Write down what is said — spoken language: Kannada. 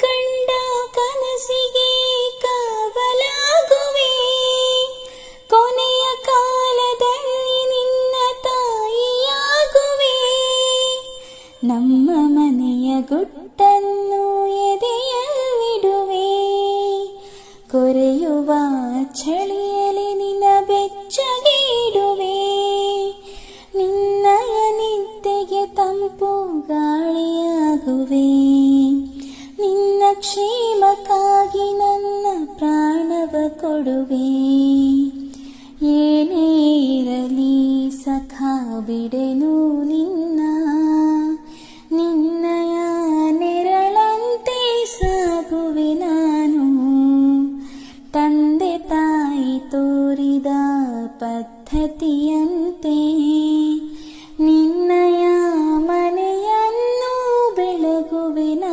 ಕಂಡ ಕನಸಿಗೆ ಕಾವಲಾಗುವೆ. ಕೊನೆಯ ಕಾಲದಲ್ಲಿ ನಿನ್ನ ತಾಯಿಯಾಗುವೆ. ನಮ್ಮ ಮನೆಯ ಗುಟ್ಟನ್ನು ಎದೆಯಲ್ಲಿಡುವೆ. ಕೊರೆಯುವ ಚಳಿಯಲಿ ನಿನ್ನ ಬೆಚ್ಚಗೆ ಇಡುವೆ. ನಿನ್ನಯ ನಿದ್ದೆಗೆ ತಂಪು ಗಾಳಿಯಾಗುವೆ. ನಿನ್ನ ಕ್ಷೇಮಕ್ಕಾಗಿ ನನ್ನ ಪ್ರಾಣವ ಕೊಡುವೆ. ಏನೇ ಇರಲಿ ಸಖಾ ಬಿಡೆನು ನಿನ್ನ. ನಿನ್ನಯ ನೆರಳಂತೆ ಸಾಗುವೆ ನಾನು. ತಂದೆ ತಾಯಿ ತೋರಿದ ಪದ್ಧತಿಯಂತೆ ನಿನ್ನಯ ಮನೆಯನ್ನು ಬೆಳಗುವೆ ನಾನು.